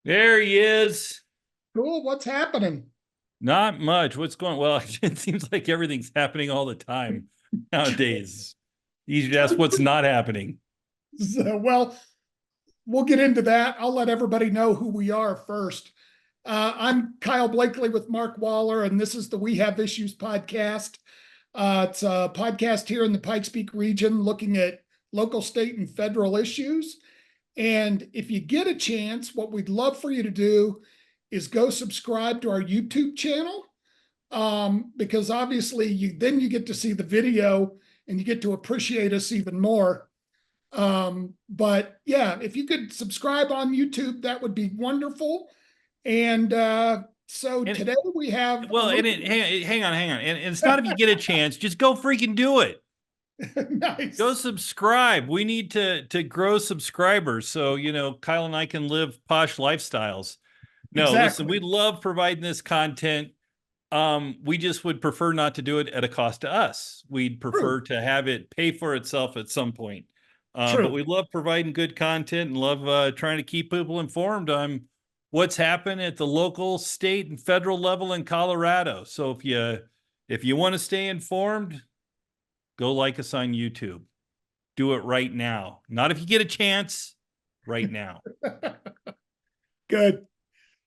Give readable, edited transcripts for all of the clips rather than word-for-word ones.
There he is. Cool. What's happening? Not much. What's going? Well, it seems like everything's happening all the time nowadays. You should ask what's not happening. Well, we'll get into that. I'll let everybody know who we are first. I'm Kyle Blakely with Mark Waller, and this is the We Have Issues podcast. It's a podcast here in the Pikes Peak region looking at local, state, and federal issues. And if you get a chance, what we'd love for you to do is go subscribe to our YouTube channel, because obviously you get to see the video and you get to appreciate us even more. But yeah, if you could subscribe on YouTube, that would be wonderful. And so And today we have well, hang on. And it's not if you get a chance, just go freaking do it. nice. Go subscribe. We need to grow subscribers so Kyle and I can live posh lifestyles. No, listen, we love providing this content. We just would prefer not to do it at a cost to us. We'd prefer to have it pay for itself at some point. But we love providing good content and love trying to keep people informed on what's happened at the local, state, and federal level in Colorado. So if you want to stay informed, go like us on YouTube. Do it right now. Not if you get a chance, right now. Good.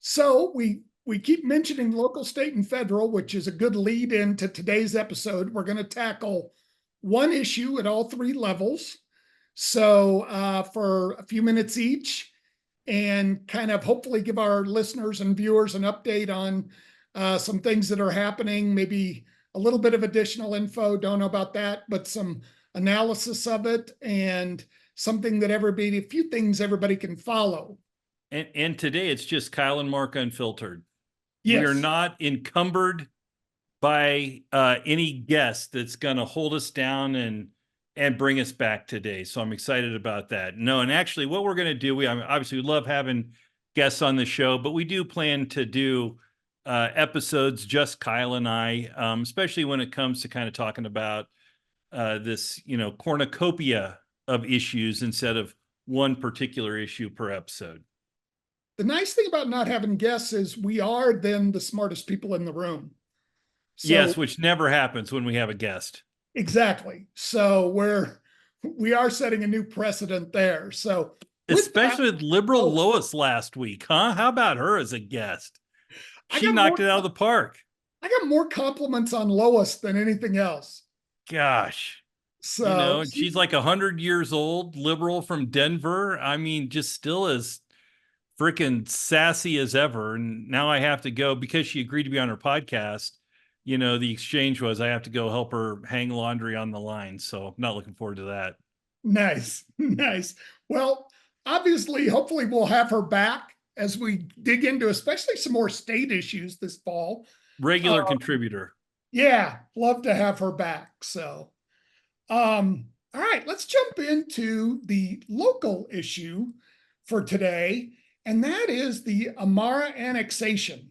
So we keep mentioning local, state, and federal, which is a good lead into today's episode. We're going to tackle one issue at all three levels. So for a few minutes each, and kind of hopefully give our listeners and viewers an update on some things that are happening, maybe a little bit of additional info, don't know about that, but some analysis of it and something that a few things everybody can follow. And today it's just Kyle and Mark Unfiltered. Yes. We are not encumbered by any guest that's going to hold us down and bring us back today. So I'm excited about that. No, and actually what we're going to do, we obviously love having guests on the show, but we do plan to do episodes, just Kyle and I, especially when it comes to kind of talking about this, cornucopia of issues instead of one particular issue per episode. The nice thing about not having guests is we are then the smartest people in the room. So, yes, which never happens when we have a guest. Exactly. So we are setting a new precedent there. So especially with liberal Lois last week, huh? How about her as a guest? She knocked it out of the park. I got more compliments on Lois than anything else. Gosh. So she's like 100 years old, liberal from Denver. I mean, just still as freaking sassy as ever. And now I have to go because she agreed to be on her podcast. The exchange was I have to go help her hang laundry on the line. So I'm not looking forward to that. Nice. Well, obviously, hopefully we'll have her back as we dig into especially some more state issues this fall. Regular contributor. Yeah, love to have her back. So, all right, let's jump into the local issue for today. And that is the Amara annexation.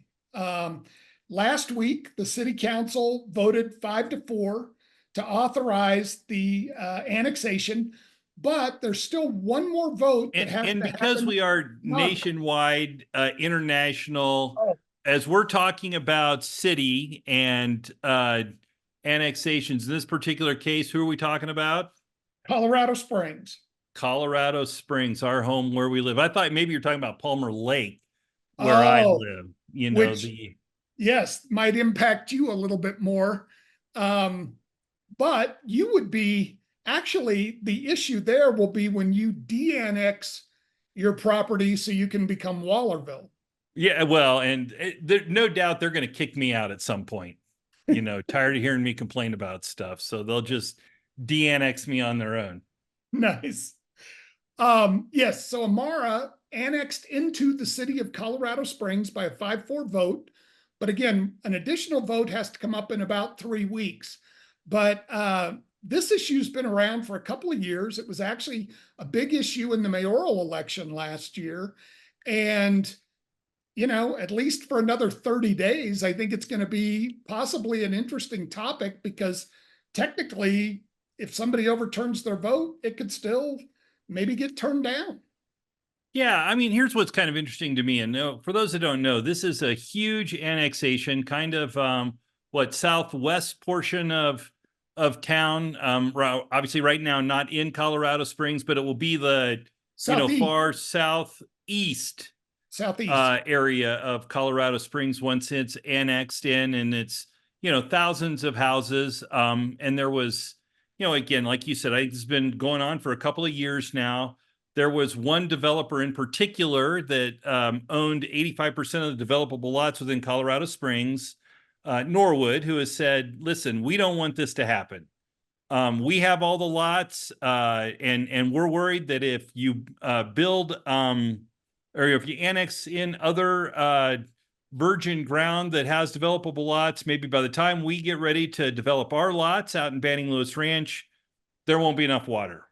Last week, the city council voted 5-4 to authorize the annexation, but there's still one more vote. And because we are nationwide, international, as we're talking about city and annexations, in this particular case, who are we talking about? Colorado Springs. Colorado Springs, our home where we live. I thought maybe you're talking about Palmer Lake, where I live. Yes, might impact you a little bit more. But you would be actually, the issue there will be when you de-annex your property so you can become Wallerville. Yeah, well, and no doubt they're going to kick me out at some point. Tired of hearing me complain about stuff. So they'll just de-annex me on their own. Nice. Yes, so Amara annexed into the city of Colorado Springs by a 5-4 vote. But again, an additional vote has to come up in about 3 weeks. But this issue's been around for a couple of years. It was actually a big issue in the mayoral election last year. And, at least for another 30 days, I think it's going to be possibly an interesting topic because technically, if somebody overturns their vote, it could still maybe get turned down. Yeah, I mean, here's what's kind of interesting to me. And for those that don't know, this is a huge annexation, kind of what southwest portion of town. Obviously, right now, not in Colorado Springs, but it will be the Southeast, far southeast southeast. area of Colorado Springs once it's annexed in, and it's thousands of houses. And there was, again, like you said, it's been going on for a couple of years now. There was one developer in particular that owned 85% of the developable lots within Colorado Springs, Norwood, who has said, listen, we don't want this to happen. We have all the lots, and we're worried that if you build or if you annex in other virgin ground that has developable lots, maybe by the time we get ready to develop our lots out in Banning Lewis Ranch, there won't be enough water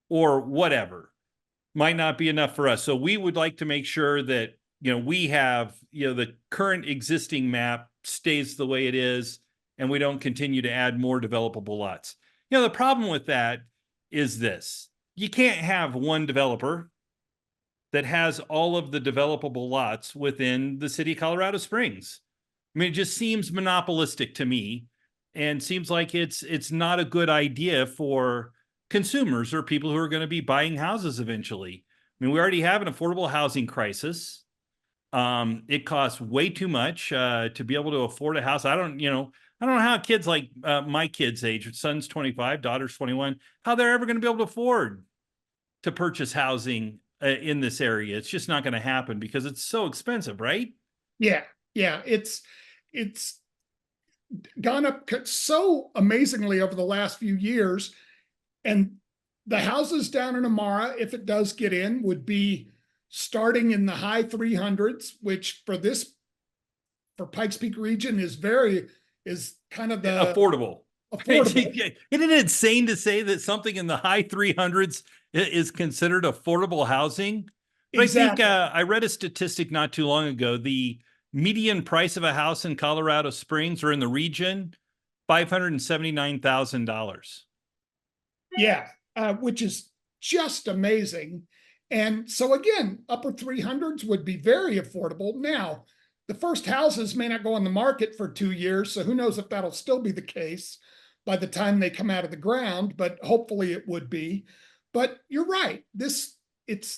or whatever. Might not be enough for us. So we would like to make sure that, we have, the current existing map stays the way it is, and we don't continue to add more developable lots. The problem with that is this: you can't have one developer that has all of the developable lots within the city of Colorado Springs. I mean, it just seems monopolistic to me, and seems like it's not a good idea for consumers or people who are going to be buying houses eventually. I mean, we already have an affordable housing crisis. It costs way too much to be able to afford a house. I don't know how kids like my kids' age, son's 25, daughter's 21, how they're ever going to be able to afford to purchase housing in this area. It's just not going to happen because it's so expensive, right? Yeah, yeah. It's gone up so amazingly over the last few years. And the houses down in Amara, if it does get in, would be starting in the high 300s, which for Pikes Peak region is kind of the affordable. affordable. Isn't it insane to say that something in the high 300s is considered affordable housing? But Exactly. I think I read a statistic not too long ago. The median price of a house in Colorado Springs or in the region, $579,000. Yeah, which is just amazing. And so again, upper 300s would be very affordable. Now, the first houses may not go on the market for 2 years, so who knows if that'll still be the case by the time they come out of the ground, but hopefully it would be. But you're right. It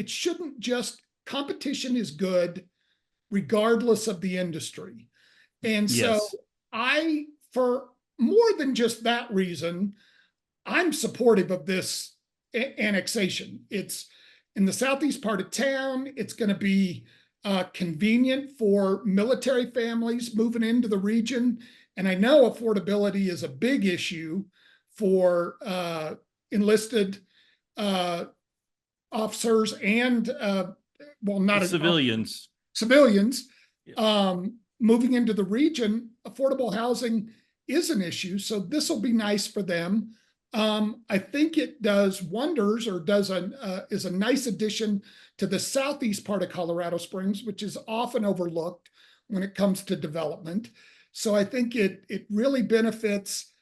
shouldn't just competition is good regardless of the industry. And so Yes. for more than just that reason, I'm supportive of this annexation. It's in the southeast part of town. It's going to be convenient for military families moving into the region. And I know affordability is a big issue for enlisted officers and, not civilians. Civilians. Yeah. Moving into the region, affordable housing is an issue. So this will be nice for them. I think it does wonders, or is a nice addition to the southeast part of Colorado Springs, which is often overlooked when it comes to development. So I think it really benefits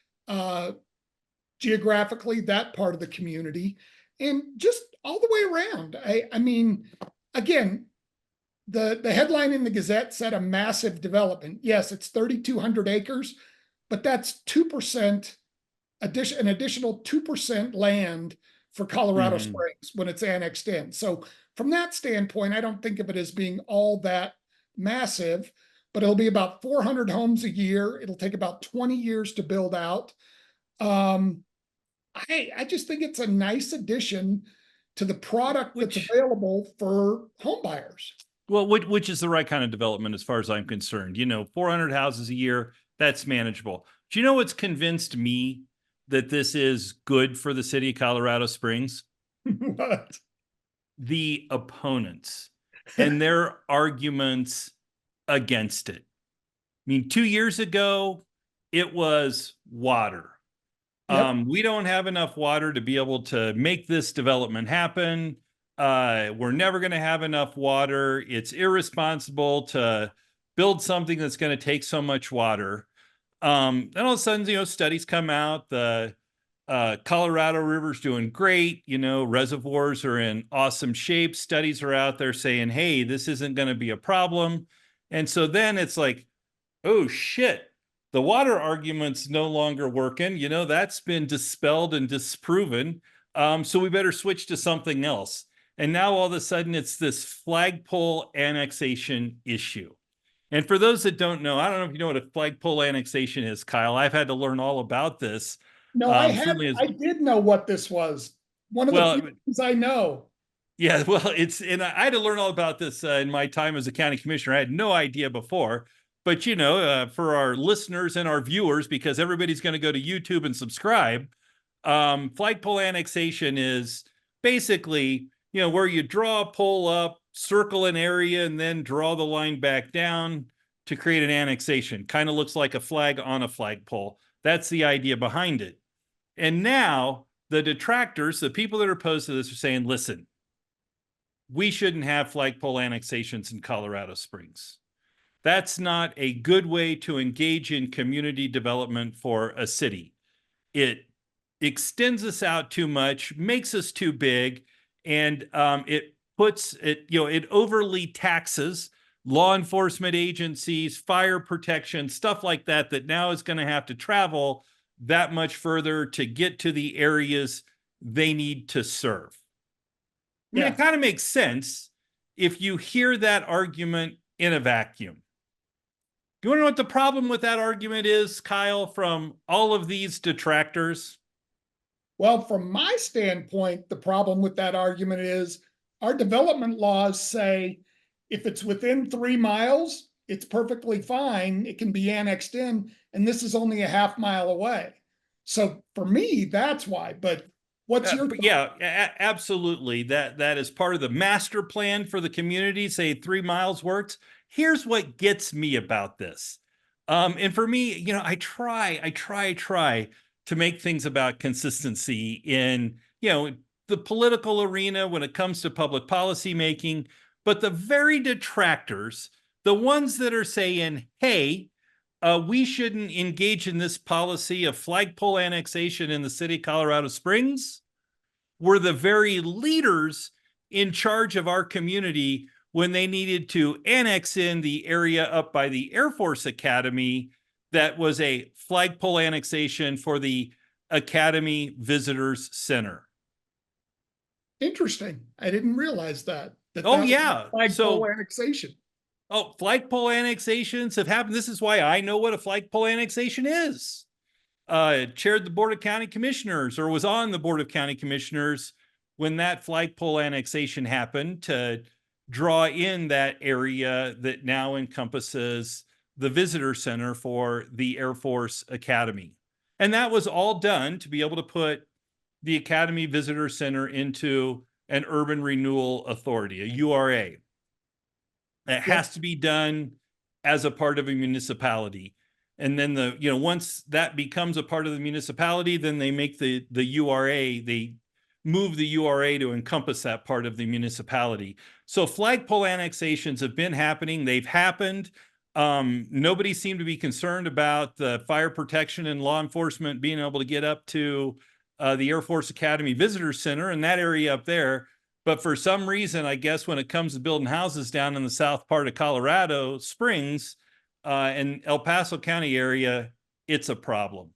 geographically that part of the community, and just all the way around. I mean, again, the headline in the Gazette said a massive development. Yes, it's 3,200 acres, but that's 2%. An additional 2% land for Colorado Springs when it's annexed in. So from that standpoint, I don't think of it as being all that massive, but it'll be about 400 homes a year. It'll take about 20 years to build out. I just think it's a nice addition to the product that's available for home buyers. Well, which is the right kind of development as far as I'm concerned. 400 houses a year, that's manageable. Do you know what's convinced me that this is good for the city of Colorado Springs? What? The opponents and their arguments against it. I mean, 2 years ago, it was water. Yep. We don't have enough water to be able to make this development happen. We're never going to have enough water. It's irresponsible to build something that's going to take so much water. Then all of a sudden, studies come out. The Colorado River's doing great. Reservoirs are in awesome shape. Studies are out there saying, hey, this isn't going to be a problem. And so then it's like, oh shit, the water argument's no longer working. That's been dispelled and disproven. So we better switch to something else. And now all of a sudden it's this flagpole annexation issue. And for those that don't know, I don't know if you know what a flagpole annexation is, Kyle. I've had to learn all about this. No, I did know what this was. One of the few things I know. Yeah, well, and I had to learn all about this in my time as a county commissioner. I had no idea before. But, for our listeners and our viewers, because everybody's going to go to YouTube and subscribe, flagpole annexation is basically, where you draw a pole up, circle an area, and then draw the line back down to create an annexation. Kind of looks like a flag on a flagpole. That's the idea behind it. And now the detractors, the people that are opposed to this, are saying, listen, we shouldn't have flagpole annexations in Colorado Springs. That's not a good way to engage in community development for a city. It extends us out too much, makes us too big, and it overly taxes law enforcement agencies, fire protection, stuff like that, that now is going to have to travel that much further to get to the areas they need to serve. I mean, it kind of makes sense if you hear that argument in a vacuum. Do you want to know what the problem with that argument is, Kyle, from all of these detractors? Well, from my standpoint, the problem with that argument is our development laws say if it's within 3 miles, it's perfectly fine. It can be annexed in, and this is only a half mile away. So for me, that's why. But what's your thought? Yeah, absolutely. That is part of the master plan for the community. Say 3 miles works. Here's what gets me about this. And for me, I try to make things about consistency in, the political arena when it comes to public policy making. But the very detractors, the ones that are saying, hey, we shouldn't engage in this policy of flagpole annexation in the city of Colorado Springs, were the very leaders in charge of our community when they needed to annex in the area up by the Air Force Academy that was a flagpole annexation for the Academy Visitors Center. Interesting. I didn't realize that. Flagpole annexation. Oh, flagpole annexations have happened. This is why I know what a flagpole annexation is. Chaired the Board of County Commissioners, or was on the Board of County Commissioners when that flagpole annexation happened, to draw in that area that now encompasses the visitor center for the Air Force Academy. And that was all done to be able to put the Academy Visitor Center into an urban renewal authority, a URA. It has to be done as a part of a municipality. And then once that becomes a part of the municipality, then they make the URA, they move the URA to encompass that part of the municipality. So flagpole annexations have been happening. They've happened. Nobody seemed to be concerned about the fire protection and law enforcement being able to get up to the Air Force Academy Visitor Center and that area up there. But for some reason, I guess when it comes to building houses down in the south part of Colorado Springs and El Paso County area, it's a problem.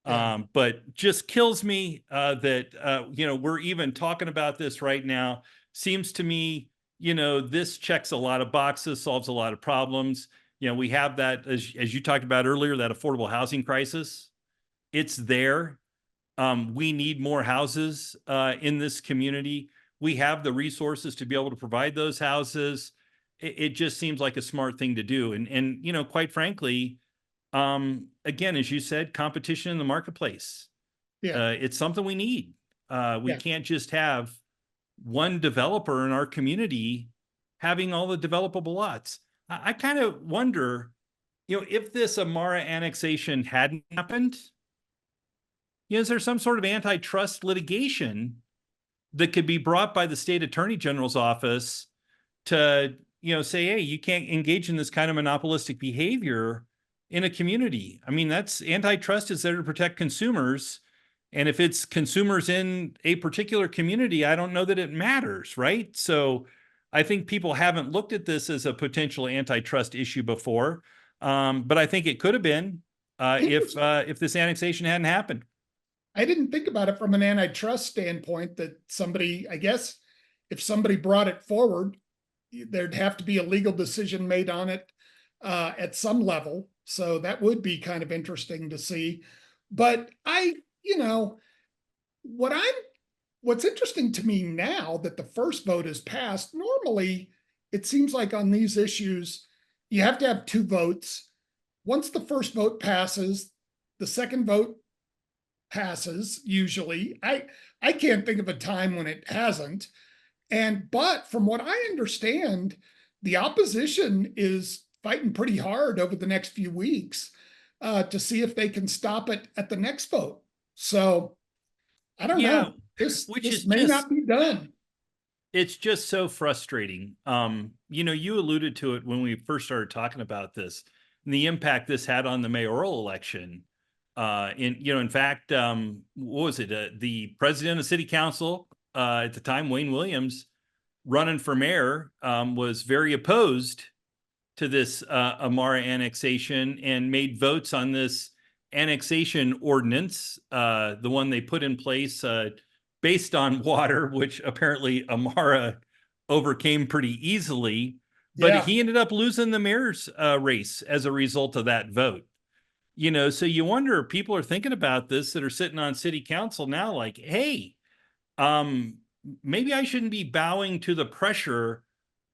But just kills me that, we're even talking about this right now. Seems to me, this checks a lot of boxes, solves a lot of problems. We have that, as you talked about earlier, that affordable housing crisis. It's there. We need more houses in this community. We have the resources to be able to provide those houses. It just seems like a smart thing to do. And quite frankly, again, as you said, competition in the marketplace. It's something we need. We can't just have one developer in our community having all the developable lots. I kind of wonder, if this Amara annexation hadn't happened, is there some sort of antitrust litigation that could be brought by the state attorney general's office to, say, hey, you can't engage in this kind of monopolistic behavior in a community? I mean, that's antitrust is there to protect consumers. And if it's consumers in a particular community, I don't know that it matters, right? So I think people haven't looked at this as a potential antitrust issue before, but I think it could have been if this annexation hadn't happened. I didn't think about it from an antitrust standpoint that somebody, I guess, if somebody brought it forward, there'd have to be a legal decision made on it at some level. So that would be kind of interesting to see. But you know, what's interesting to me now that the first vote is passed, normally it seems like on these issues, you have to have two votes. Once the first vote passes, the second vote passes usually. I can't think of a time when it hasn't. But from what I understand, the opposition is fighting pretty hard over the next few weeks to see if they can stop it at the next vote. So I don't know. This may not be done. It's just so frustrating. You alluded to it when we first started talking about this, and the impact this had on the mayoral election. In fact, what was it? The president of city council at the time, Wayne Williams, running for mayor, was very opposed to this Amara annexation and made votes on this annexation ordinance, the one they put in place based on water, which apparently Amara overcame pretty easily. But he ended up losing the mayor's race as a result of that vote. So you wonder if people are thinking about this that are sitting on city council now, like, hey, maybe I shouldn't be bowing to the pressure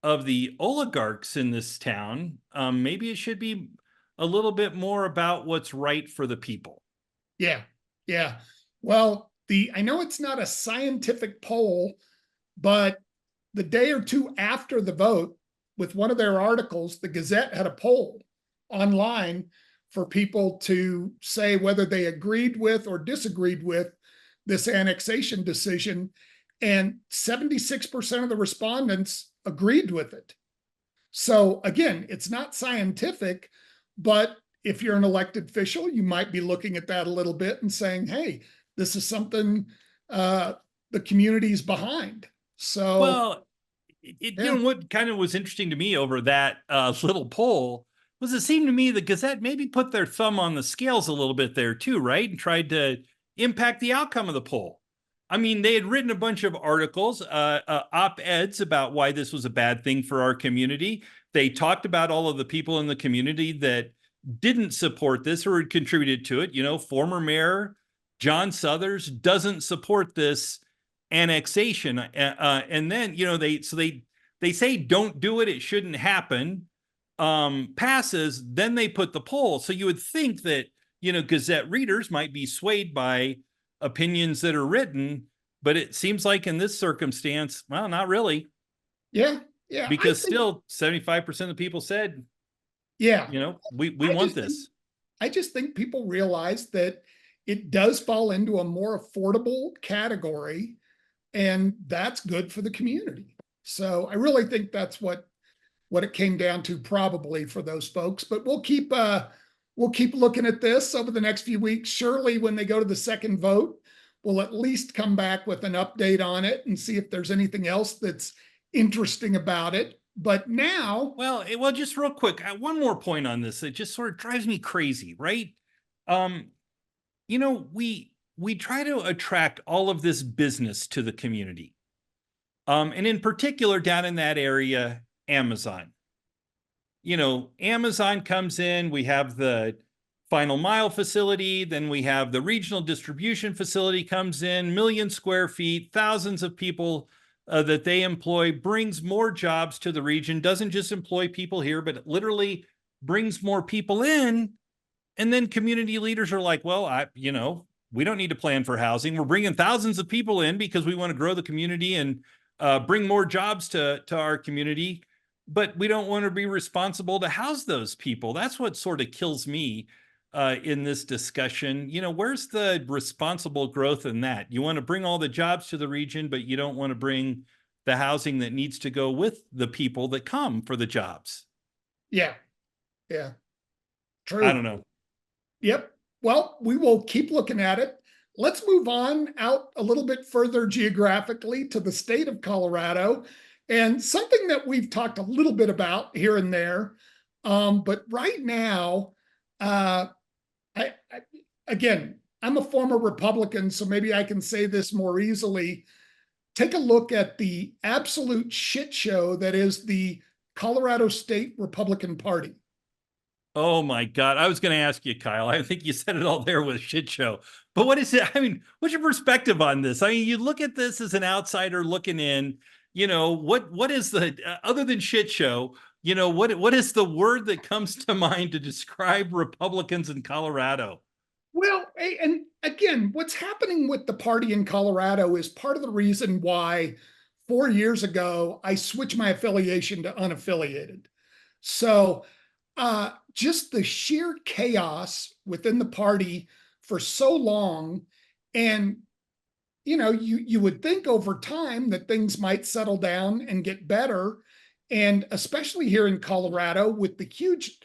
of the oligarchs in this town. Maybe it should be a little bit more about what's right for the people. Yeah. Well, I know it's not a scientific poll, but the day or two after the vote, with one of their articles, the Gazette had a poll online for people to say whether they agreed with or disagreed with this annexation decision. And 76% of the respondents agreed with it. So again, it's not scientific, but if you're an elected official, you might be looking at that a little bit and saying, hey, this is something the community's behind. So, well, what kind of was interesting to me over that little poll was it seemed to me the Gazette maybe put their thumb on the scales a little bit there too, right? And tried to impact the outcome of the poll. I mean, they had written a bunch of articles, op-eds about why this was a bad thing for our community. They talked about all of the people in the community that didn't support this or had contributed to it. Former Mayor John Suthers doesn't support this annexation. And then, they say don't do it. It shouldn't happen. Passes, then they put the poll. So you would think that, Gazette readers might be swayed by opinions that are written, but it seems like in this circumstance, well, not really. Yeah. Because still 75% of people said, we want this. I just think people realize that it does fall into a more affordable category, and that's good for the community. So I really think that's what it came down to probably for those folks, but we'll keep looking at this over the next few weeks. Surely when they go to the second vote, we'll at least come back with an update on it and see if there's anything else that's interesting about it. But now, well, just real quick, one more point on this. It just sort of drives me crazy, right? We try to attract all of this business to the community. And in particular, down in that area, Amazon. Amazon comes in, we have the final mile facility, then we have the regional distribution facility comes in, 1 million square feet, thousands of people that they employ, brings more jobs to the region, doesn't just employ people here, but it literally brings more people in. And then community leaders are like, well, we don't need to plan for housing. We're bringing thousands of people in because we want to grow the community and bring more jobs to our community, but we don't want to be responsible to house those people. That's what sort of kills me in this discussion. Where's the responsible growth in that? You want to bring all the jobs to the region, but you don't want to bring the housing that needs to go with the people that come for the jobs. Yeah. True. I don't know. Yep. Well, we will keep looking at it. let's move on out a little bit further geographically to the state of Colorado, and something that we've talked a little bit about here and there. But right now, uh, I again, I'm a former Republican, so maybe I can say this more easily. Take a look at the absolute shit show that is the Colorado State Republican Party. Oh my God. I was going to ask you, Kyle. I think you said it all there with shit show. But what is it? I mean, what's your perspective on this? I mean, you look at this as an outsider looking in, what is the other than shit show, what is the word that comes to mind to describe Republicans in Colorado? Well, and again, what's happening with the party in Colorado is part of the reason why 4 years ago I switched my affiliation to unaffiliated. So just the sheer chaos within the party for so long. And, you would think over time that things might settle down and get better. And especially here in Colorado with the huge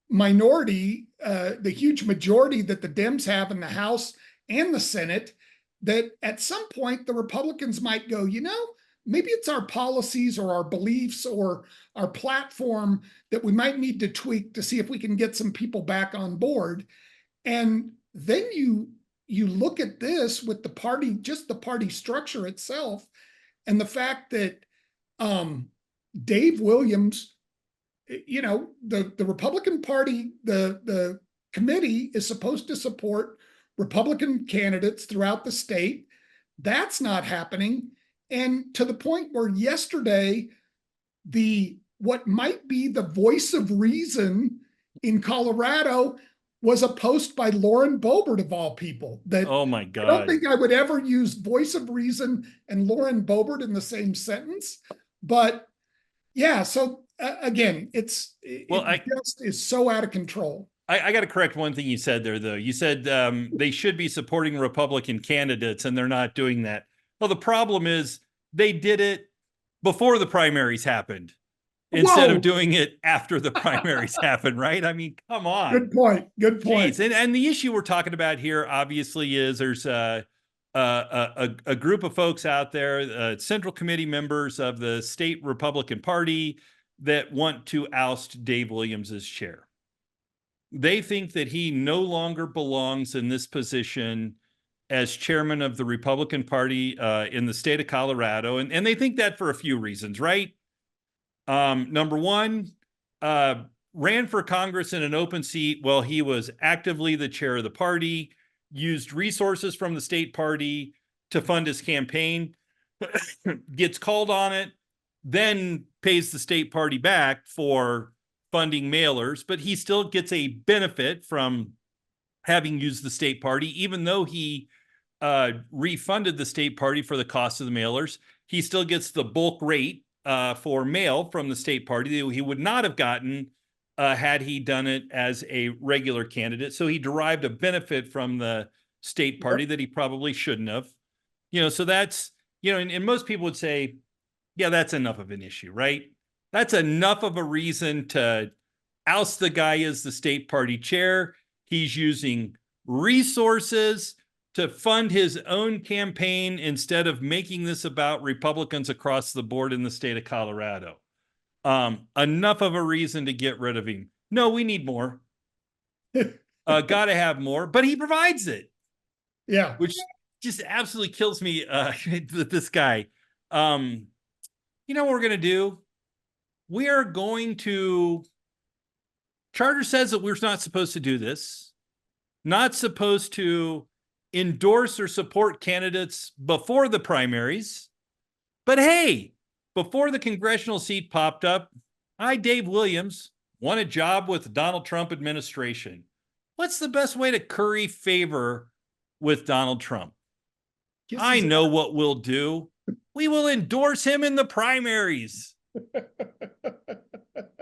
minority, the huge majority that the Dems have in the House and the Senate, that at some point the Republicans might go, maybe it's our policies or our beliefs or our platform that we might need to tweak to see if we can get some people back on board. And then you look at this with the party, just the party structure itself, and the fact that Dave Williams, the Republican Party, the committee is supposed to support Republican candidates throughout the state. That's not happening. And to the point where yesterday, what might be the voice of reason in Colorado was a post by Lauren Boebert, of all people. That, oh my God, I don't think I would ever use voice of reason and Lauren Boebert in the same sentence. But yeah, so again, it just is so out of control. I got to correct one thing you said there, though. You said they should be supporting Republican candidates, and they're not doing that. Well, the problem is they did it before the primaries happened instead of doing it after the primaries happened, right? I mean, come on. Good point. Good point. Jeez. And the issue we're talking about here, obviously, is there's a group of folks out there, Central Committee members of the state Republican Party, that want to oust Dave Williams as chair. They think that he no longer belongs in this position as chairman of the Republican Party in the state of Colorado. And they think that for a few reasons, right? Number one, ran for Congress in an open seat while he was actively the chair of the party, used resources from the state party to fund his campaign, gets called on it, then pays the state party back for funding mailers, but he still gets a benefit from having used the state party, even though he refunded the state party for the cost of the mailers. He still gets the bulk rate for mail from the state party that he would not have gotten had he done it as a regular candidate. So he derived a benefit from the state party that he probably shouldn't have. So that's, and most people would say, yeah, that's enough of an issue, right? That's enough of a reason to oust the guy as the state party chair. He's using resources to fund his own campaign instead of making this about Republicans across the board in the state of Colorado. Enough of a reason to get rid of him. No, we need more. Got to have more, but he provides it. Yeah. Which just absolutely kills me with this guy. You know what we're going to do? We are going to, charter says that we're not supposed to do this, not supposed to endorse or support candidates before the primaries. But hey, before the congressional seat popped up, I, Dave Williams, won a job with the Donald Trump administration. What's the best way to curry favor with Donald Trump? I know what we'll do. We will endorse him in the primaries.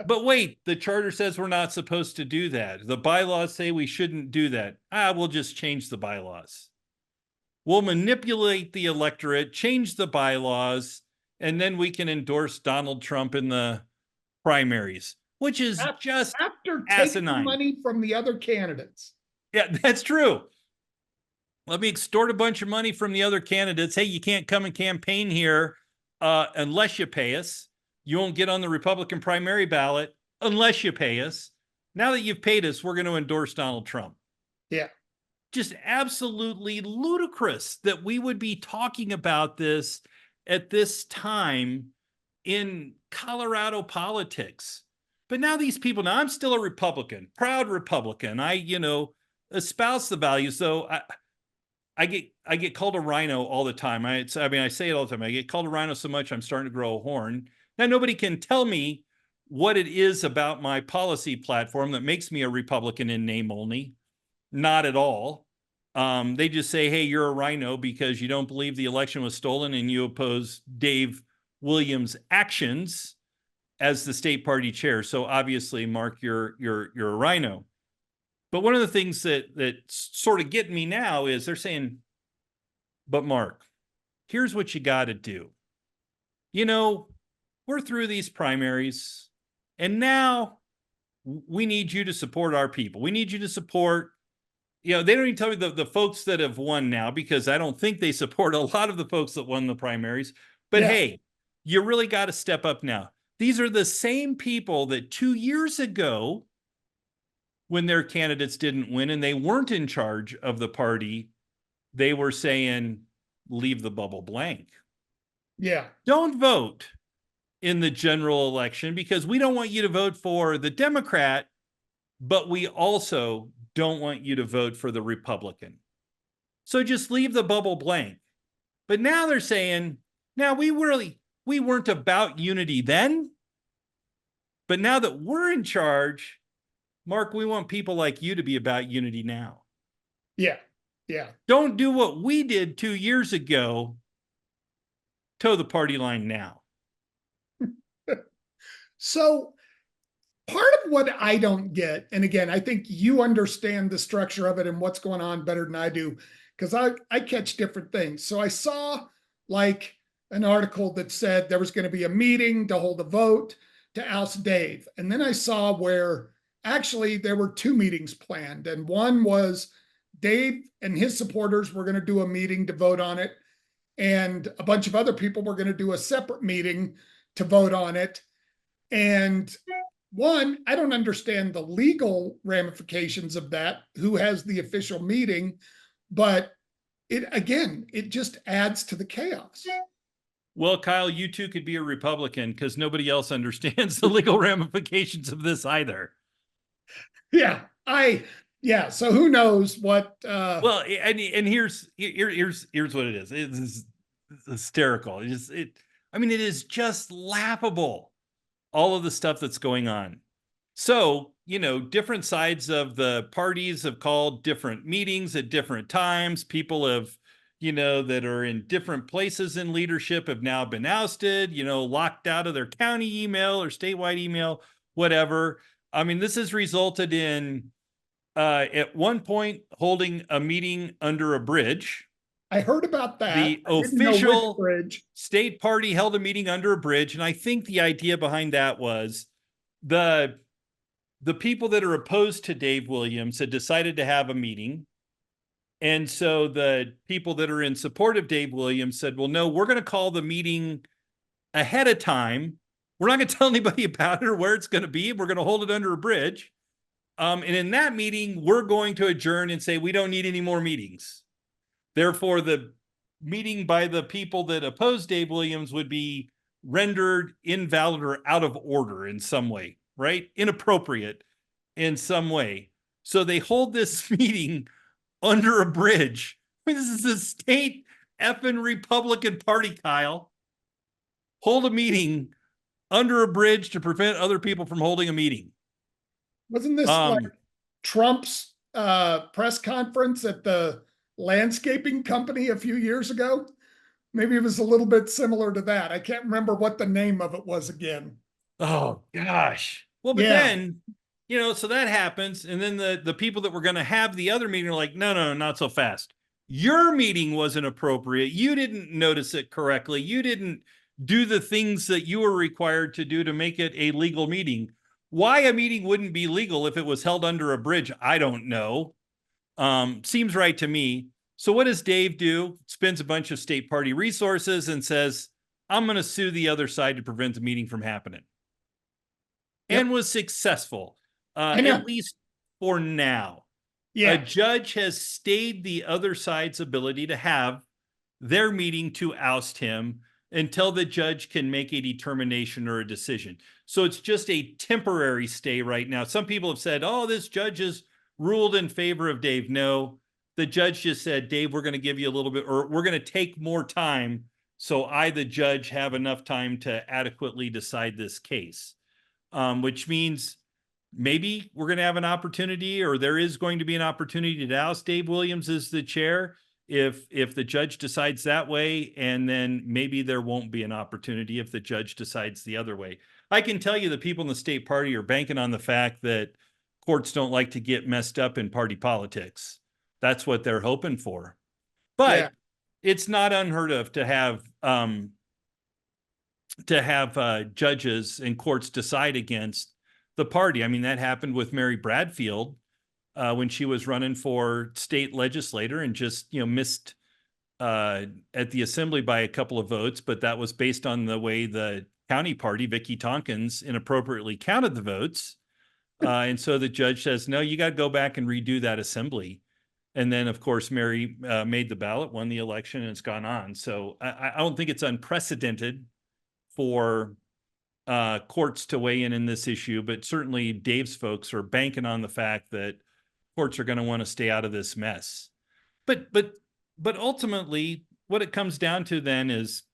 But wait, the charter says we're not supposed to do that. The bylaws say we shouldn't do that. We'll just change the bylaws. We'll manipulate the electorate, change the bylaws, and then we can endorse Donald Trump in the primaries, which is just after asinine. taking money from the other candidates. Yeah, that's true. Let me extort a bunch of money from the other candidates. Hey, you can't come and campaign here unless you pay us. You won't get on the Republican primary ballot unless you pay us. Now that you've paid us, we're going to endorse Donald Trump. Yeah. Just absolutely ludicrous that we would be talking about this at this time in Colorado politics. But now these people, now I'm still a Republican, proud Republican. I, espouse the values. So I get called a rhino all the time. I say it all the time. I get called a rhino so much I'm starting to grow a horn. Now nobody can tell me what it is about my policy platform that makes me a Republican in name only. Not at all. They just say, hey, you're a rhino because you don't believe the election was stolen and you oppose Dave Williams' actions as the state party chair. So obviously, Mark, you're a rhino. But one of the things that sort of getting me now is they're saying, but Mark, here's what you got to do. We're through these primaries, and now we need you to support our people. We need you to support, they don't even tell me the folks that have won now, because I don't think they support a lot of the folks that won the primaries. But hey, you really got to step up now. These are the same people that 2 years ago, when their candidates didn't win and they weren't in charge of the party, they were saying, leave the bubble blank. Yeah. Don't vote in the general election because we don't want you to vote for the Democrat, but we also don't want you to vote for the Republican. So just leave the bubble blank. But now they're saying, now we weren't about unity then, but now that we're in charge, Mark, we want people like you to be about unity now. Yeah. Yeah. Don't do what we did 2 years ago. Toe the party line now. So part of what I don't get, and again, I think you understand the structure of it and what's going on better than I do, because I catch different things. So I saw like an article that said there was going to be a meeting to hold a vote to oust Dave. And then I saw where actually there were 2 meetings planned. And one was Dave and his supporters were going to do a meeting to vote on it. And a bunch of other people were going to do a separate meeting to vote on it. And one, I don't understand the legal ramifications of that, who has the official meeting, but it just adds to the chaos. Well, Kyle, you too could be a Republican because nobody else understands the legal ramifications of this either. Yeah, so who knows what well, and here's what it is. It's hysterical. It is just laughable, all of the stuff that's going on. So, different sides of the parties have called different meetings at different times. People have, that are in different places in leadership have now been ousted, locked out of their county email or statewide email, whatever. This has resulted in, at one point, holding a meeting under a bridge. I heard about that. The official state party held a meeting under a bridge. And I think the idea behind that was the people that are opposed to Dave Williams had decided to have a meeting. And so the people that are in support of Dave Williams said, well, no, we're going to call the meeting ahead of time. We're not going to tell anybody about it or where it's going to be. We're going to hold it under a bridge. And in that meeting, we're going to adjourn and say, we don't need any more meetings. Therefore, the meeting by the people that oppose Dave Williams would be rendered invalid or out of order in some way, right? Inappropriate in some way. So they hold this meeting under a bridge. This is the state effing Republican Party, Kyle. Hold a meeting under a bridge to prevent other people from holding a meeting. Wasn't this like Trump's press conference at the landscaping company a few years ago? Maybe it was a little bit similar to that. I can't remember what the name of it was again. Oh gosh. Well, but then, so that happens. And then the people that were going to have the other meeting are like, no, not so fast. Your meeting wasn't appropriate. You didn't notice it correctly. You didn't do the things that you were required to do to make it a legal meeting. Why a meeting wouldn't be legal if it was held under a bridge, I don't know. Seems right to me. So what does Dave do? Spends a bunch of state party resources and says, I'm going to sue the other side to prevent the meeting from happening. Yep. And was successful, I know. at least for now. A Yeah. judge has stayed the other side's ability to have their meeting to oust him until the judge can make a determination or a decision. So it's just a temporary stay right now. Some people have said, oh, this judge has ruled in favor of Dave. No, the judge just said, Dave, we're going to give you a little bit, or we're going to take more time. So I, the judge, have enough time to adequately decide this case, which means maybe we're going to have an opportunity, or there is going to be an opportunity to oust Dave Williams as the chair if the judge decides that way, and then maybe there won't be an opportunity if the judge decides the other way. I can tell you the people in the state party are banking on the fact that courts don't like to get messed up in party politics. That's what they're hoping for. But it's not unheard of to have judges and courts decide against the party. I mean, that happened with Mary Bradfield when she was running for state legislator and just, missed at the assembly by a couple of votes, but that was based on the way the county party, Vicky Tompkins, inappropriately counted the votes. And so the judge says, no, you got to go back and redo that assembly. And then, of course, Mary made the ballot, won the election, and it's gone on. So I don't think it's unprecedented for courts to weigh in this issue, but certainly Dave's folks are banking on the fact that courts are going to want to stay out of this mess. But ultimately, what it comes down to then is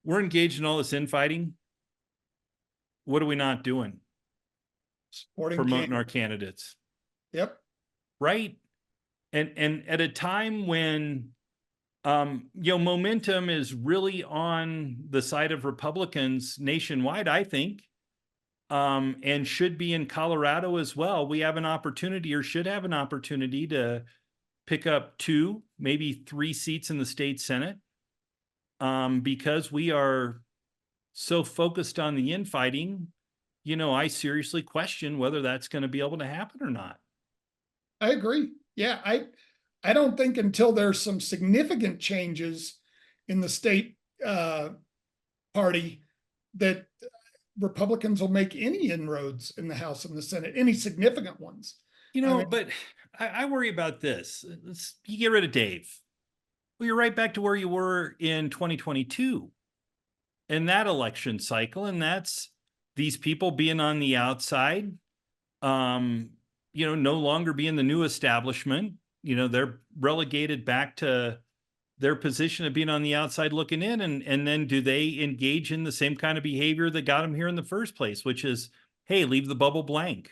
we're engaged in all this infighting. What are we not doing? Promoting our candidates. Yep. Right. And at a time when momentum is really on the side of Republicans nationwide, I think, and should be in Colorado as well. We have an opportunity, or should have an opportunity, to pick up 2, maybe 3 seats in the state Senate, because we are so focused on the infighting. I seriously question whether that's going to be able to happen or not. I agree. Yeah, I don't think until there's some significant changes in the state party that Republicans will make any inroads in the House and the Senate, any significant ones. But I worry about this. You get rid of Dave. Well, you're right back to where you were in 2022 in that election cycle. And that's these people being on the outside, no longer being the new establishment. They're relegated back to their position of being on the outside looking in. And then do they engage in the same kind of behavior that got them here in the first place, which is, hey, leave the bubble blank.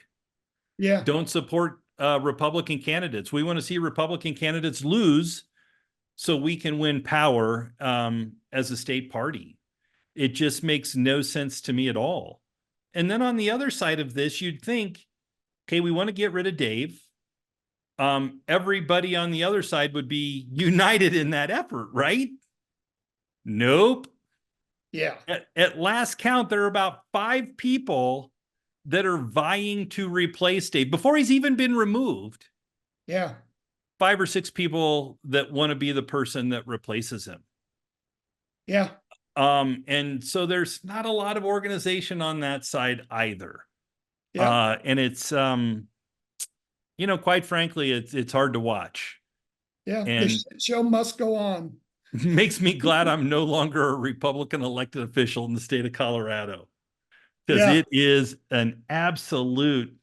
Yeah. Don't support Republican candidates. We want to see Republican candidates lose so we can win power as a state party. It just makes no sense to me at all. And then on the other side of this, you'd think, okay, we want to get rid of Dave. Everybody on the other side would be united in that effort, right? Nope. Yeah. At last count, there are about 5 people that are vying to replace Dave before he's even been removed. Yeah. 5 or 6 people that want to be the person that replaces him. Yeah. And so there's not a lot of organization on that side either. Yeah. And it's, quite frankly, it's hard to watch. Yeah. And the show must go on. Makes me glad I'm no longer a Republican elected official in the state of Colorado, because it is an absolute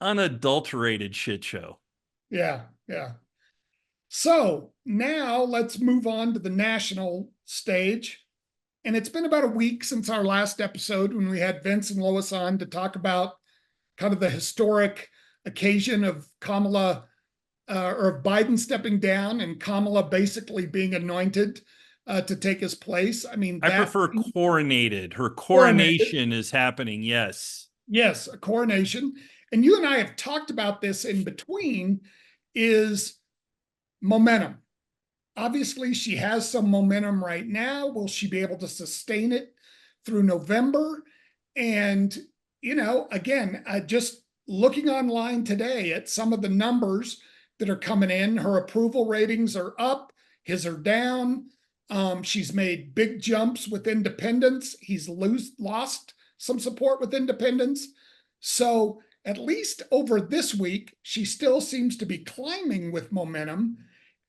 unadulterated shit show. Yeah. Yeah. So now let's move on to the national stage. And it's been about a week since our last episode when we had Vince and Lois on to talk about kind of the historic occasion of Kamala or Biden stepping down and Kamala basically being anointed to take his place. I mean, I prefer coronated. Her coronation is happening. Yes. Yes, a coronation. And you and I have talked about this in between is momentum. Obviously, she has some momentum right now. Will she be able to sustain it through November? And, again, just looking online today at some of the numbers that are coming in. Her approval ratings are up, his are down. She's made big jumps with independents. He's lost some support with independents. So at least over this week, she still seems to be climbing with momentum.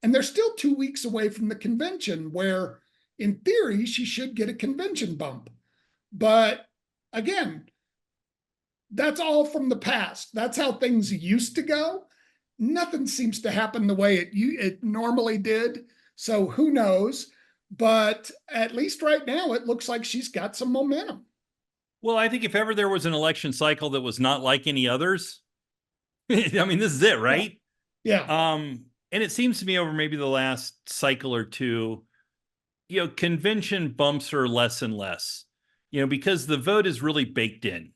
And they're still 2 weeks away from the convention, where in theory, she should get a convention bump. But again, that's all from the past. That's how things used to go. Nothing seems to happen the way it normally did. So who knows? But at least right now, it looks like she's got some momentum. Well, I think if ever there was an election cycle that was not like any others, I mean, this is it, right? Yeah. And it seems to me over maybe the last cycle or two, convention bumps are less and less, because the vote is really baked in.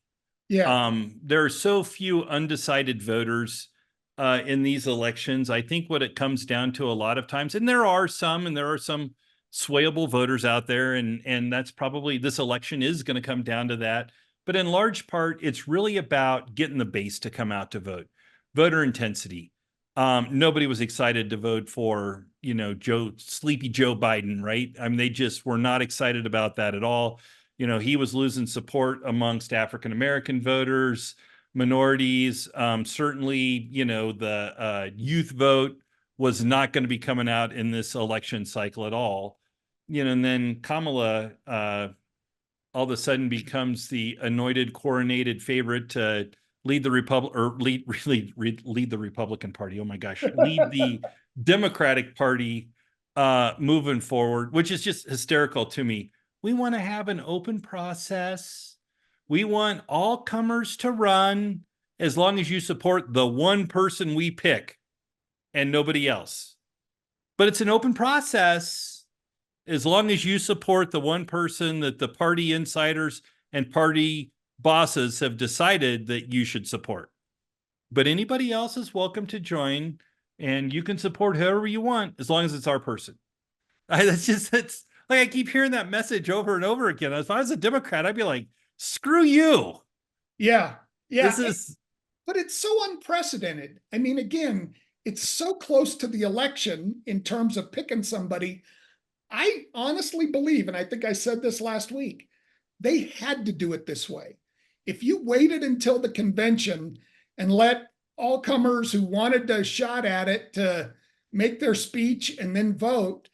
Yeah. There are so few undecided voters in these elections. I think what it comes down to a lot of times, and there are some swayable voters out there, and that's probably, this election is going to come down to that. But in large part, it's really about getting the base to come out to vote. Voter intensity. Nobody was excited to vote for, sleepy Joe Biden, right? I mean, they just were not excited about that at all. He was losing support amongst African-American voters, minorities. Certainly, the youth vote was not going to be coming out in this election cycle at all. And then Kamala all of a sudden becomes the anointed, coronated favorite to lead the lead the Republican Party. Oh my gosh, lead the Democratic Party moving forward, which is just hysterical to me. We want to have an open process. We want all comers to run as long as you support the one person we pick and nobody else. But it's an open process as long as you support the one person that the party insiders and party bosses have decided that you should support. But anybody else is welcome to join, and you can support whoever you want as long as it's our person. It's like, I keep hearing that message over and over again. If I was a Democrat, I'd be like, screw you. Yeah. Yeah. But it's so unprecedented. I mean, again, it's so close to the election in terms of picking somebody. I honestly believe, and I think I said this last week, they had to do it this way. If you waited until the convention and let all comers who wanted a shot at it to make their speech and then vote,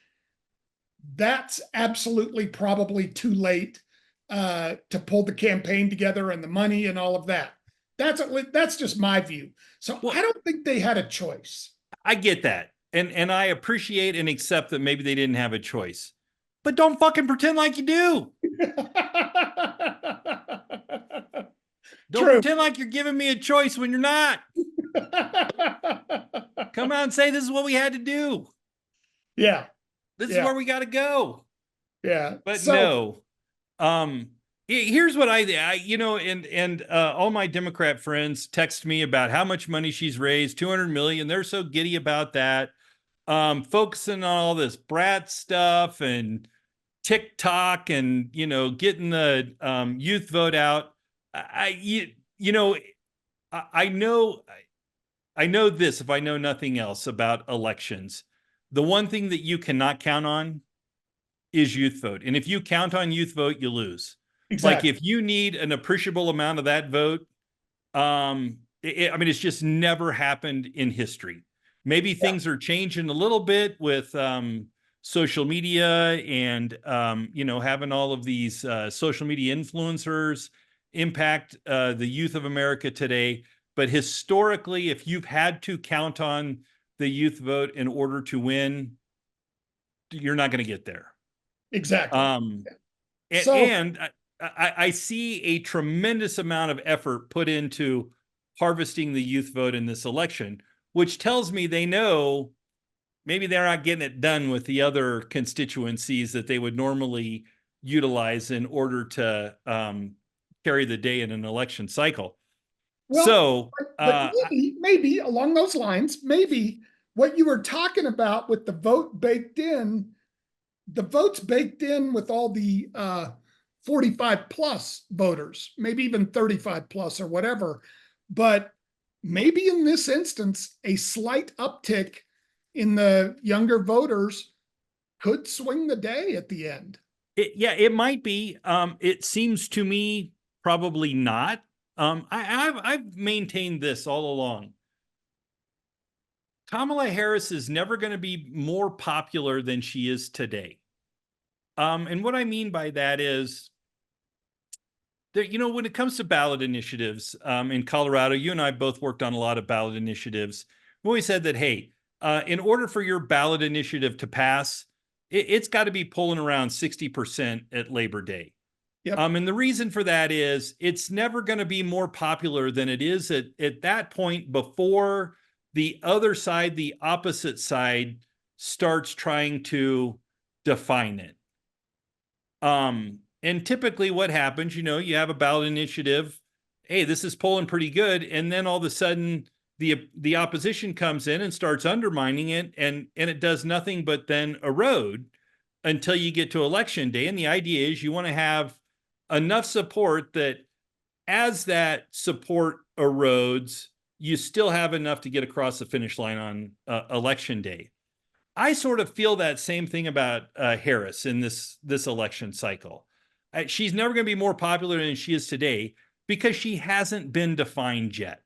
that's absolutely probably too late to pull the campaign together and the money and all of that. That's just my view. So I don't think they had a choice. I get that. And I appreciate and accept that maybe they didn't have a choice. But don't fucking pretend like you do. Don't pretend like you're giving me a choice when you're not. Come out and say, this is what we had to do. Yeah. This is where we got to go. Yeah. But no. Here's what all my Democrat friends text me about how much money she's raised, 200 million. They're so giddy about that. Focusing on all this brat stuff and TikTok and, getting the youth vote out. I know this, if I know nothing else about elections, the one thing that you cannot count on is youth vote. And if you count on youth vote, you lose. Exactly. Like if you need an appreciable amount of that vote, it's just never happened in history. Maybe things are changing a little bit with social media and, having all of these social media influencers impact the youth of America today. But historically, if you've had to count on the youth vote in order to win, you're not going to get there. Exactly. And I see a tremendous amount of effort put into harvesting the youth vote in this election, which tells me they know maybe they're not getting it done with the other constituencies that they would normally utilize in order to carry the day in an election cycle. Well, but maybe along those lines, maybe what you were talking about with the vote baked in, the votes baked in with all the 45 plus voters, maybe even 35 plus or whatever. But maybe in this instance, a slight uptick in the younger voters could swing the day at the end. It might be. It seems to me probably not. I've maintained this all along. Kamala Harris is never going to be more popular than she is today. And what I mean by that is that, when it comes to ballot initiatives in Colorado, you and I both worked on a lot of ballot initiatives. We always said that, hey, in order for your ballot initiative to pass, it's got to be pulling around 60% at Labor Day. Yep. And the reason for that is it's never going to be more popular than it is at that point before the other side, the opposite side, starts trying to define it. And typically what happens, you have a ballot initiative. Hey, this is polling pretty good. And then all of a sudden the opposition comes in and starts undermining it, and it does nothing but then erode until you get to election day. And the idea is you want to have enough support that as that support erodes, you still have enough to get across the finish line on election day. I sort of feel that same thing about Harris in this election cycle. She's never going to be more popular than she is today because she hasn't been defined yet.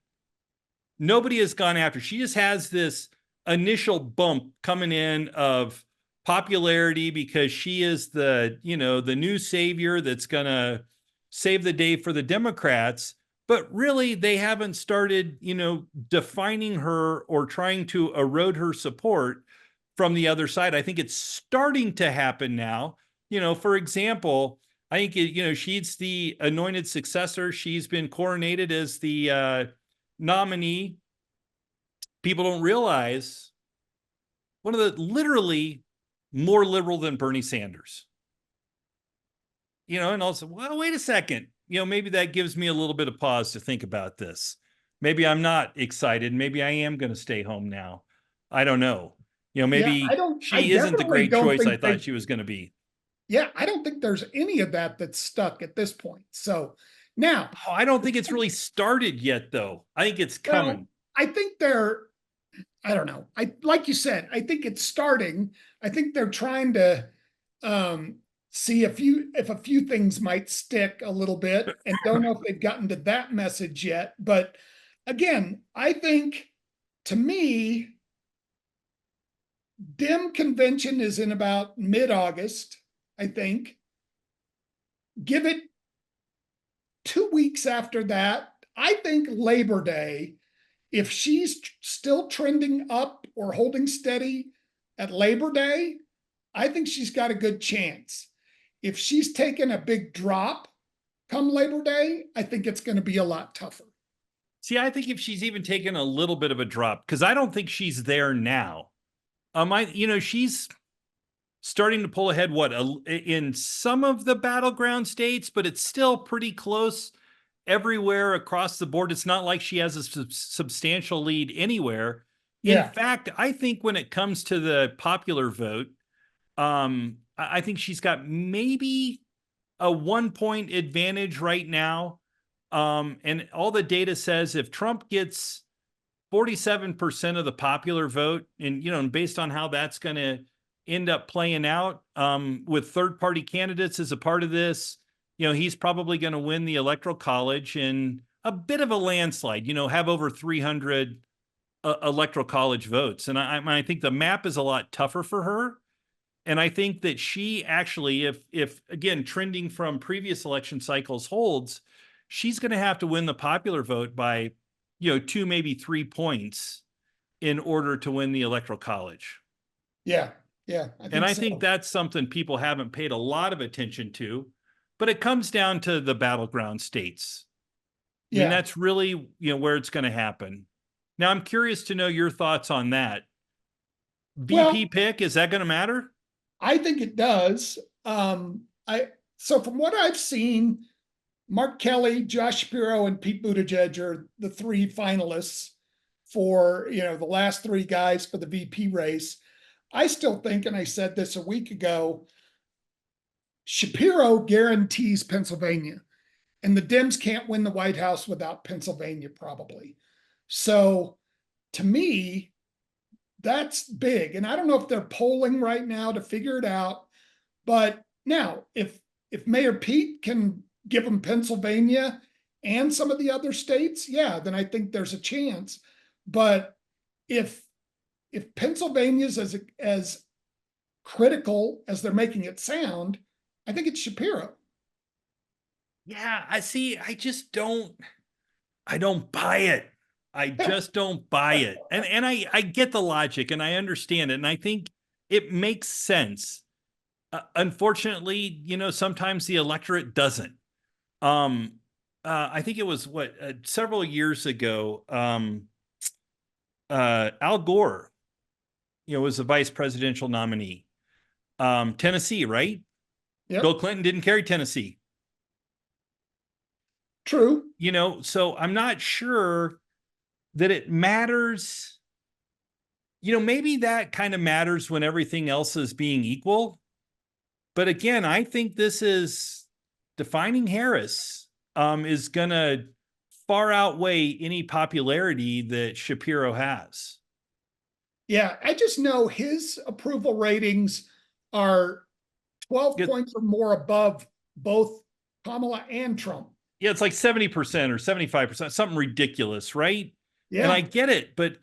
Nobody has gone after. She just has this initial bump coming in of popularity because she is the new savior that's going to save the day for the Democrats. But really, they haven't started, defining her or trying to erode her support from the other side. I think it's starting to happen now. For example, I think, she's the anointed successor. She's been coronated as the nominee. People don't realize one of the literally more liberal than Bernie Sanders. And also, well, wait a second. Maybe that gives me a little bit of pause to think about this. Maybe I'm not excited. Maybe I am going to stay home now. I don't know. Maybe she isn't the great choice I thought she was going to be. Yeah, I don't think there's any of that that's stuck at this point. So now, I don't think it's really started yet, though. I think it's coming. Well, I think I don't know. Like you said, I think it's starting. I think they're trying to see if a few things might stick a little bit, and don't know if they've gotten to that message yet. But again, I think, to me, Dem convention is in about mid-August, I think. Give it 2 weeks after that. I think Labor Day, if she's still trending up or holding steady at Labor Day, I think she's got a good chance. If she's taken a big drop come Labor Day, I think it's going to be a lot tougher. See, I think if she's even taken a little bit of a drop, because I don't think she's there now. She's starting to pull ahead in some of the battleground states, but it's still pretty close everywhere across the board. It's not like she has a substantial lead anywhere. Yeah. In fact, I think when it comes to the popular vote, I think she's got maybe a 1-point advantage right now. And all the data says if Trump gets 47% of the popular vote, and based on how that's going to end up playing out with third-party candidates as a part of this, he's probably going to win the Electoral College in a bit of a landslide, have over 300 Electoral College votes. And I think the map is a lot tougher for her. And I think that she actually, if again, trending from previous election cycles holds, she's going to have to win the popular vote by, 2, maybe 3 points in order to win the Electoral College. Yeah. I think that's something people haven't paid a lot of attention to, but it comes down to the battleground states. Yeah. And that's really, where it's going to happen. Now, I'm curious to know your thoughts on that. VP pick, is that going to matter? I think it does. So from what I've seen, Mark Kelly, Josh Shapiro, and Pete Buttigieg are the 3 finalists for, the last 3 guys for the VP race. I still think, and I said this a week ago, Shapiro guarantees Pennsylvania, and the Dems can't win the White House without Pennsylvania, probably. So to me, that's big. And I don't know if they're polling right now to figure it out. But now, if Mayor Pete can give them Pennsylvania and some of the other states, yeah, then I think there's a chance. But if Pennsylvania's as critical as they're making it sound, I think it's Shapiro. Yeah, I see. I don't buy it. I just don't buy it. And I get the logic and I understand it. And I think it makes sense. Unfortunately, sometimes the electorate doesn't. Um, I think it was several years ago, Al Gore, was the vice presidential nominee. Tennessee, right? Yep. Bill Clinton didn't carry Tennessee. True. So I'm not sure that it matters. Maybe that kind of matters when everything else is being equal. But again, I think this is defining Harris is going to far outweigh any popularity that Shapiro has. Yeah, I just know his approval ratings are 12 points or more above both Kamala and Trump. Yeah, it's like 70% or 75%, something ridiculous, right? Yeah. And I get it, but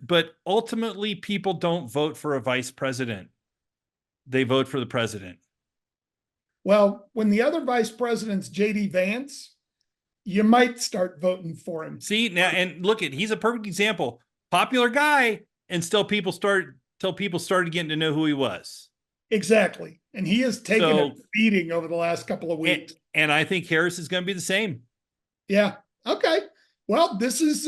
ultimately people don't vote for a vice president. They vote for the president. Well, when the other vice president's JD Vance, you might start voting for him. See, now, and look he's a perfect example. Popular guy, and still people started getting to know who he was. Exactly. And he has taken a beating over the last couple of weeks. And I think Harris is going to be the same. Yeah. Okay. Well, this is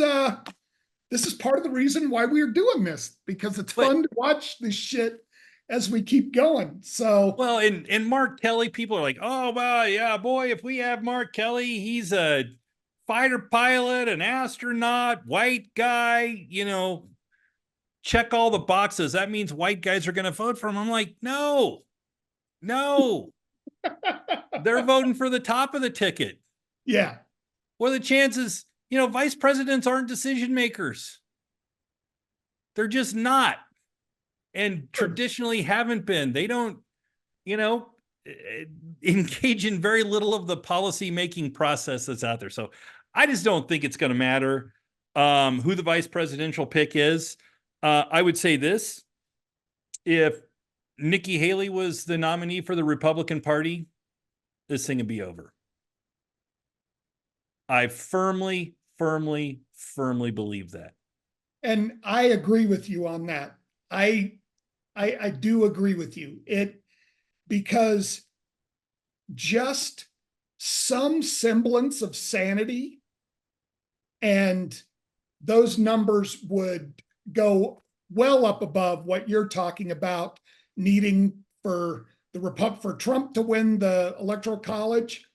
part of the reason why we're doing this, because it's fun to watch this shit as we keep going. So well, and Mark Kelly, people are like, oh well, yeah, boy, if we have Mark Kelly, he's a fighter pilot, an astronaut, white guy, check all the boxes. That means white guys are going to vote for him. I'm like, no. They're voting for the top of the ticket. Yeah. What are the chances? Vice presidents aren't decision makers. They're just not. And traditionally haven't been. They don't, engage in very little of the policy making process that's out there. So I just don't think it's going to matter who the vice presidential pick is. I would say this: if Nikki Haley was the nominee for the Republican Party, this thing would be over. I firmly believe that. And I agree with you on that. I do agree with you. Because just some semblance of sanity and those numbers would go well up above what you're talking about needing for Trump to win the Electoral College.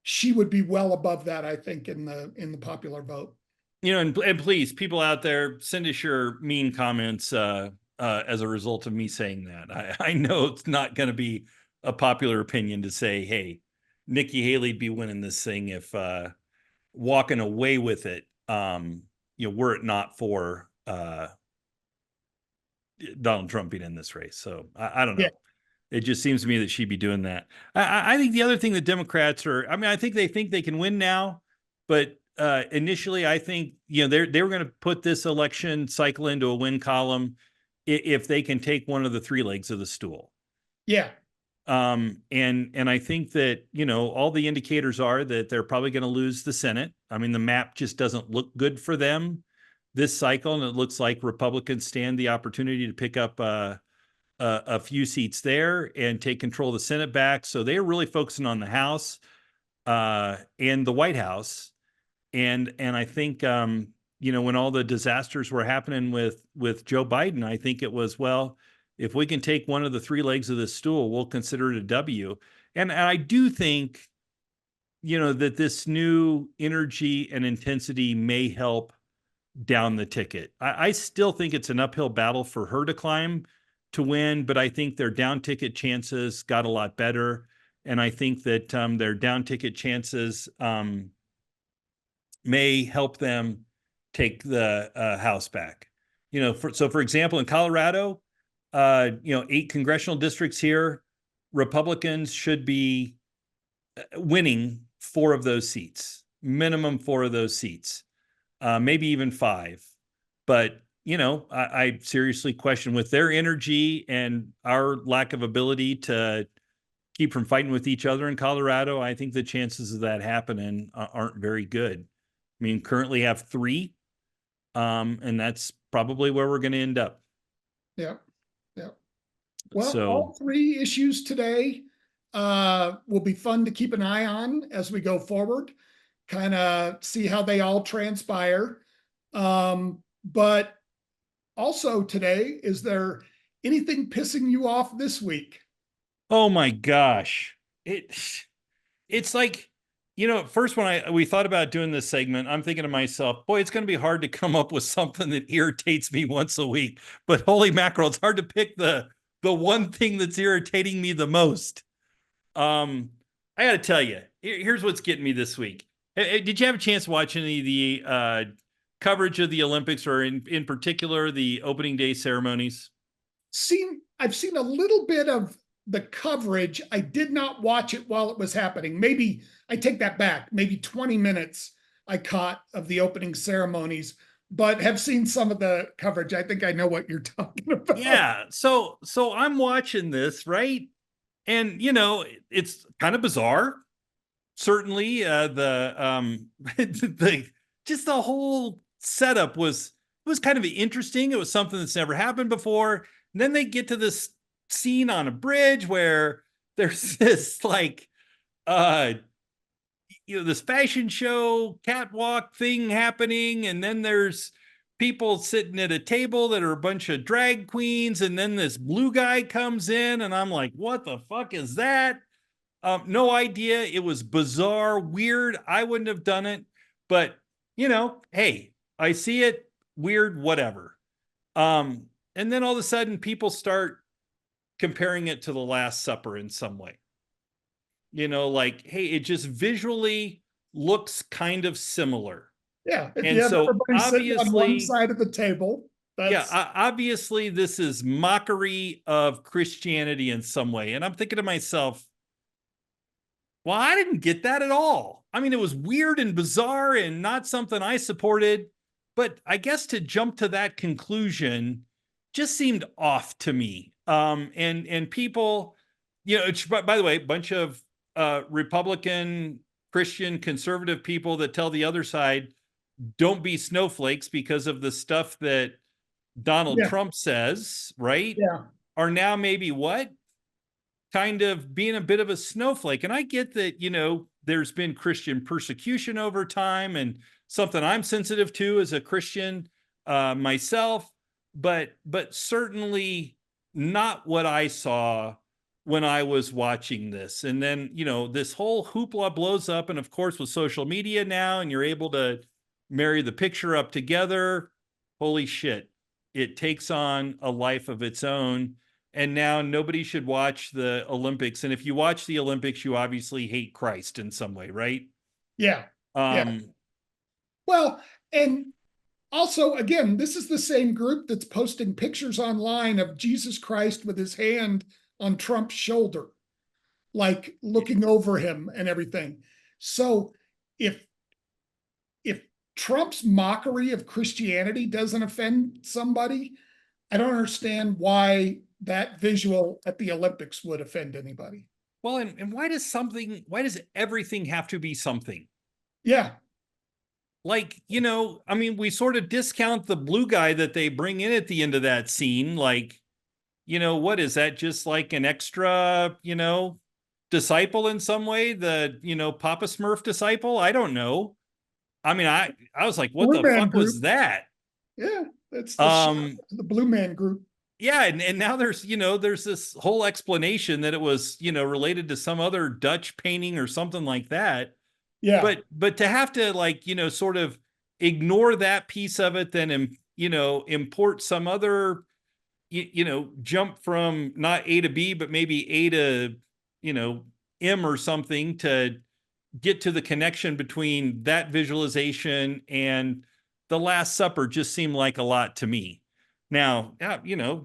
She would be well above that, I think, in the popular vote. And please, people out there, send us your mean comments as a result of me saying that. I know it's not going to be a popular opinion to say, hey, Nikki Haley'd be winning this thing if walking away with it, were it not for Donald Trump being in this race. So I don't know. Yeah. It just seems to me that she'd be doing that. I think the other thing the Democrats I think they can win now, but initially I think, they were going to put this election cycle into a win column if they can take one of the three legs of the stool. Yeah. And I think that, all the indicators are that they're probably going to lose the Senate. I mean, the map just doesn't look good for them this cycle. And it looks like Republicans stand the opportunity to pick up a few seats there and take control of the Senate back. So they're really focusing on the House and the White House. And I think, when all the disasters were happening with Joe Biden, I think it was, well, if we can take one of the three legs of the stool, we'll consider it a W. And I do think, that this new energy and intensity may help down the ticket. I still think it's an uphill battle for her to climb to win, but I think their down ticket chances got a lot better. And I think that their down ticket chances may help them take the House back. For example, in Colorado, 8 congressional districts here, Republicans should be winning 4 of those seats, minimum 4 of those seats, maybe even 5. But I seriously question, with their energy and our lack of ability to keep from fighting with each other in Colorado, I think the chances of that happening aren't very good. I mean, currently have 3, and that's probably where we're going to end up. Yeah. Yeah. Well, all 3 issues today will be fun to keep an eye on as we go forward, kind of see how they all transpire. But also today, is there anything pissing you off this week? Oh my gosh. It's like, at first when we thought about doing this segment, I'm thinking to myself, boy, it's going to be hard to come up with something that irritates me once a week. But holy mackerel, it's hard to pick the one thing that's irritating me the most. I got to tell you, here's what's getting me this week. Did you have a chance to watch any of the coverage of the Olympics, or in particular the opening day ceremonies? I've seen a little bit of the coverage. I did not watch it while it was happening. Maybe I take that back. Maybe 20 minutes I caught of the opening ceremonies, but have seen some of the coverage. I think I know what you're talking about. Yeah. So I'm watching this, right? And it's kind of bizarre. Certainly, the just the whole setup was kind of interesting. It was something that's never happened before. And then they get to this scene on a bridge where there's this this fashion show catwalk thing happening, and then there's people sitting at a table that are a bunch of drag queens, and then this blue guy comes in, and I'm like, what the fuck is that? No idea. It was bizarre, weird. I wouldn't have done it, but hey, I see it, weird, whatever. And then all of a sudden people start comparing it to the Last Supper in some way. Like, hey, it just visually looks kind of similar. Yeah. If you have everybody sitting on one side of the table. Obviously this is mockery of Christianity in some way. And I'm thinking to myself, well, I didn't get that at all. I mean, it was weird and bizarre and not something I supported, but I guess to jump to that conclusion just seemed off to me. And people, by the way, a bunch of Republican, Christian, conservative people that tell the other side, don't be snowflakes because of the stuff that Donald Trump says, right? Yeah. Are now maybe what? Kind of being a bit of a snowflake. And I get that, there's been Christian persecution over time, and something I'm sensitive to as a Christian myself, but certainly not what I saw when I was watching this. And then, this whole hoopla blows up. And of course, with social media now, and you're able to marry the picture up together, holy shit, it takes on a life of its own. And now nobody should watch the Olympics. And if you watch the Olympics, you obviously hate Christ in some way, right? Yeah. Well, and also, again, this is the same group that's posting pictures online of Jesus Christ with his hand on Trump's shoulder, like looking over him and everything. So if Trump's mockery of Christianity doesn't offend somebody, I don't understand why that visual at the Olympics would offend anybody. Well, and why does everything have to be something? Yeah. Like, I mean, we sort of discount the blue guy that they bring in at the end of that scene. Like, what is that? Just like an extra, disciple in some way? The, Papa Smurf disciple? I don't know. I mean, I was like, what the fuck was that? Yeah, that's the Blue Man Group. Yeah, and now there's this whole explanation that it was related to some other Dutch painting or something like that. Yeah, but to have to sort of ignore that piece of it, then import some other jump from not A to B but maybe A to M or something to get to the connection between that visualization and The Last Supper just seemed like a lot to me. Now,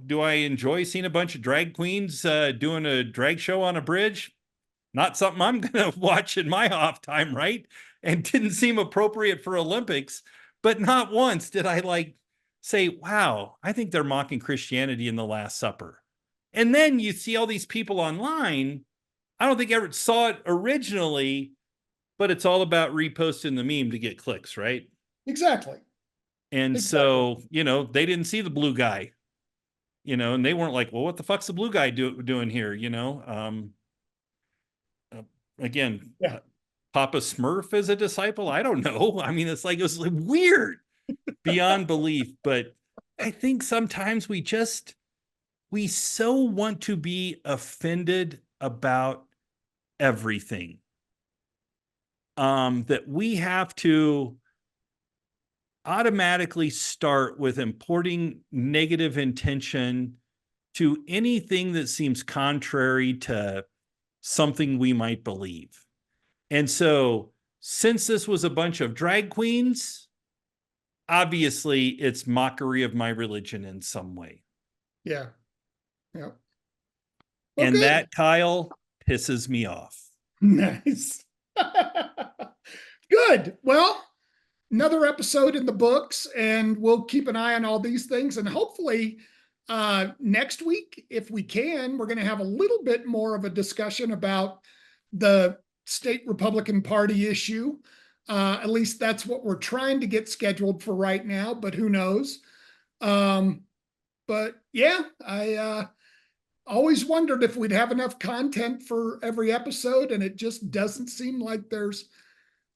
do I enjoy seeing a bunch of drag queens doing a drag show on a bridge? Not something I'm going to watch in my off time, right? And didn't seem appropriate for Olympics, but not once did I say, wow, I think they're mocking Christianity in the Last Supper. And then you see all these people online. I don't think I ever saw it originally, but it's all about reposting the meme to get clicks, right? Exactly. And so, they didn't see the blue guy, and they weren't like, well, what the fuck's the blue guy doing here? Again, Yeah. Papa Smurf as a disciple. I don't know. I mean, it was weird beyond belief, but I think sometimes we so want to be offended about everything, that we have to automatically start with importing negative intention to anything that seems contrary to something we might believe. And so, since this was a bunch of drag queens, obviously it's mockery of my religion in some way. Yeah. Yeah. Well, and good. That, Kyle, pisses me off. Nice. Good. Well, another episode in the books, and we'll keep an eye on all these things. And hopefully next week, if we can, we're going to have a little bit more of a discussion about the state Republican Party issue. At least that's what we're trying to get scheduled for right now, but who knows? But yeah, I always wondered if we'd have enough content for every episode, and it just doesn't seem like there's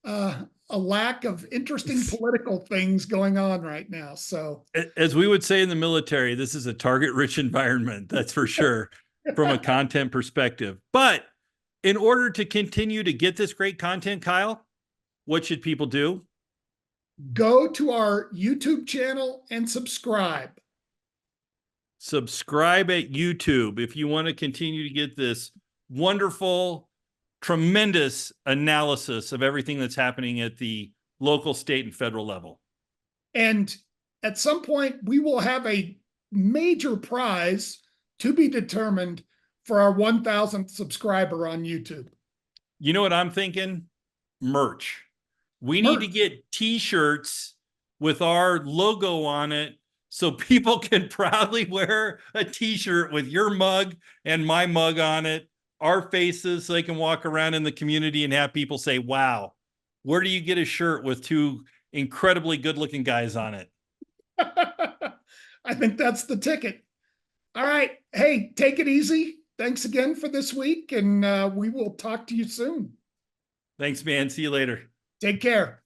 a lack of interesting political things going on right now. So, as we would say in the military, this is a target-rich environment, that's for sure, from a content perspective. But in order to continue to get this great content, Kyle, what should people do? Go to our YouTube channel and subscribe. Subscribe at YouTube if you want to continue to get this wonderful, tremendous analysis of everything that's happening at the local, state, and federal level. And at some point, we will have a major prize to be determined for our 1,000th subscriber on YouTube. You know what I'm thinking? Merch. We need to get t-shirts with our logo on it so people can proudly wear a t-shirt with your mug and my mug on it, our faces, so they can walk around in the community and have people say, wow, where do you get a shirt with two incredibly good-looking guys on it? I think that's the ticket. All right. Hey, take it easy. Thanks again for this week, and we will talk to you soon. Thanks, man. See you later. Take care.